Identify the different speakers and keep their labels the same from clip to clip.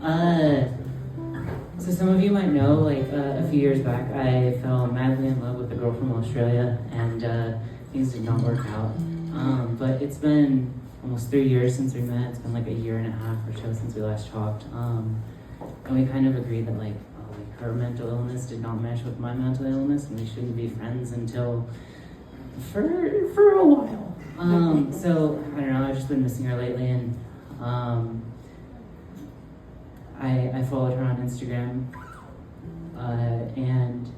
Speaker 1: So some of you might know, like a few years back, I fell madly in love with a girl from Australia, and things did not work out. But it's been almost 3 years since we met. It's been like a year and a half or so since we last talked. And we kind of agreed that like her mental illness did not mesh with my mental illness, and we shouldn't be friends until for a while. So I don't know. I've just been missing her lately, and I followed her on Instagram, and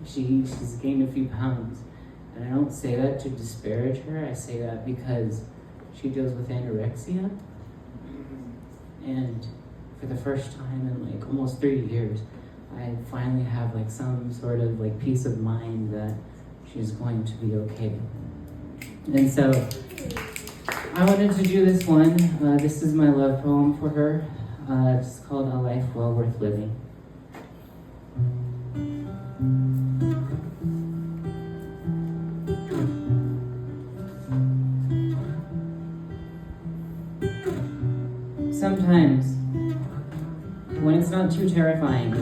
Speaker 1: she's gained a few pounds. And I don't say that to disparage her. I say that because she deals with anorexia, and for the first time in like almost 3 years, I finally have like some sort of like peace of mind that she's going to be okay. And so I wanted to do this one. This is my love poem for her. It's called A Life Well Worth Living. Sometimes, when it's not too terrifying,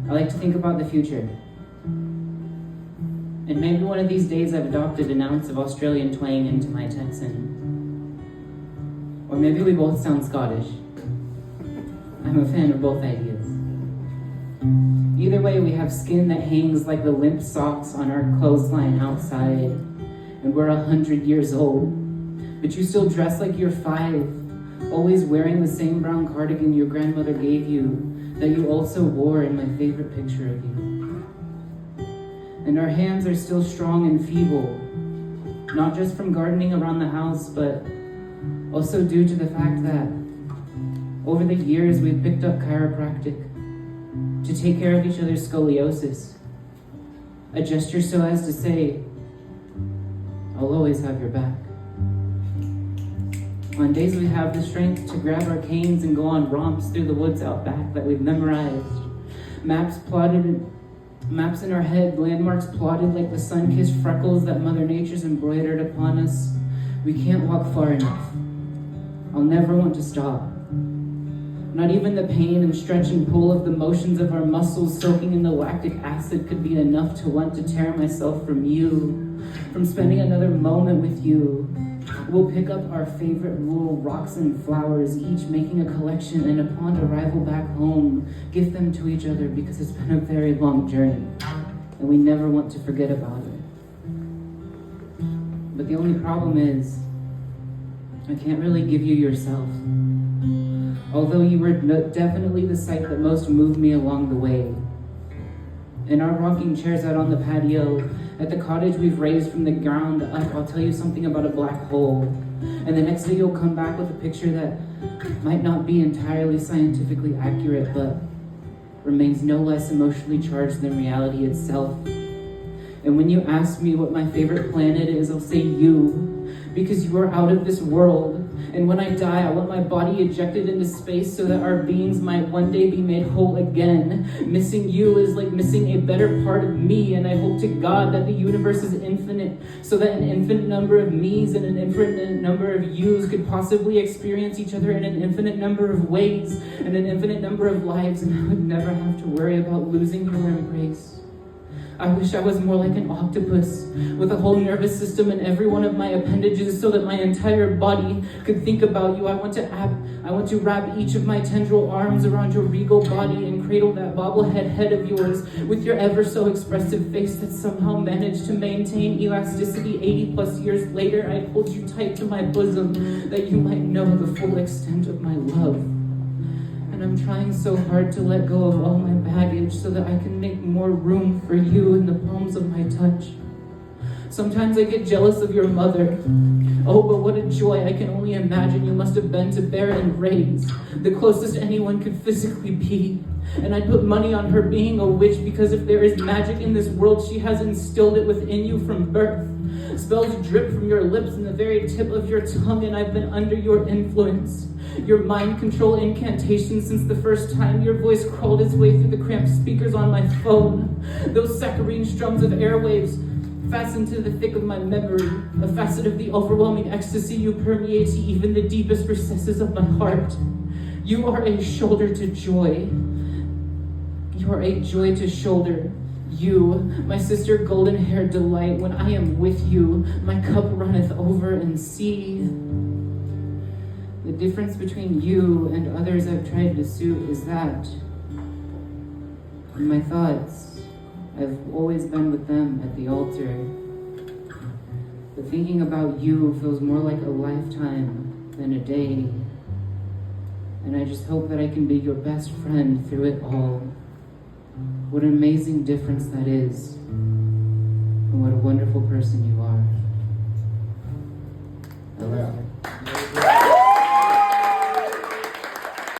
Speaker 1: I like to think about the future. And maybe one of these days I've adopted an ounce of Australian twang into my Texan. Or maybe we both sound Scottish. I'm a fan of both ideas. Either way, we have skin that hangs like the limp socks on our clothesline outside, and we're 100 years old. But you still dress like you're 5, always wearing the same brown cardigan your grandmother gave you, that you also wore in my favorite picture of you. And our hands are still strong and feeble, not just from gardening around the house, but also due to the fact that over the years we've picked up chiropractic to take care of each other's scoliosis. A gesture so as to say, I'll always have your back. On days we have the strength to grab our canes and go on romps through the woods out back that we've memorized. Maps in our head, landmarks plotted like the sun-kissed freckles that Mother Nature's embroidered upon us. We can't walk far enough. I'll never want to stop. Not even the pain and stretch and pull of the motions of our muscles soaking in the lactic acid could be enough to want to tear myself from you, from spending another moment with you. We'll pick up our favorite rural rocks and flowers, each making a collection, and upon arrival back home, give them to each other because it's been a very long journey, and we never want to forget about it. But the only problem is, I can't really give you yourself. Although you were definitely the sight that most moved me along the way. In our rocking chairs out on the patio, at the cottage we've raised from the ground up, I'll tell you something about a black hole. And the next day you'll come back with a picture that might not be entirely scientifically accurate, but remains no less emotionally charged than reality itself. And when you ask me what my favorite planet is, I'll say you, because you are out of this world. And when I die, I want my body ejected into space so that our beings might one day be made whole again. Missing you is like missing a better part of me, and I hope to God that the universe is infinite, so that an infinite number of me's and an infinite number of you's could possibly experience each other in an infinite number of ways, and an infinite number of lives, and I would never have to worry about losing your embrace. I wish I was more like an octopus, with a whole nervous system in every one of my appendages so that my entire body could think about you. I want to wrap each of my tendril arms around your regal body and cradle that bobblehead head of yours with your ever so expressive face that somehow managed to maintain elasticity 80 plus years later. I hold you tight to my bosom that you might know the full extent of my love. And I'm trying so hard to let go of all my baggage so that I can make more room for you in the palms of my touch. Sometimes I get jealous of your mother. Oh, but what a joy I can only imagine you must have been to bear and raise, the closest anyone could physically be. And I'd put money on her being a witch, because if there is magic in this world, she has instilled it within you from birth. Spells drip from your lips and the very tip of your tongue, and I've been under your influence. Your mind control incantations since the first time your voice crawled its way through the cramped speakers on my phone. Those saccharine strums of airwaves fastened to the thick of my memory, a facet of the overwhelming ecstasy you permeate to even the deepest recesses of my heart. You are a shoulder to joy. You are a joy to shoulder. You, my sister golden-haired delight, when I am with you, my cup runneth over, and see. The difference between you and others I've tried to suit is that in my thoughts, I've always been with them at the altar. But thinking about you feels more like a lifetime than a day. And I just hope that I can be your best friend through it all. What an amazing difference that is. And what a wonderful person you are. I love you.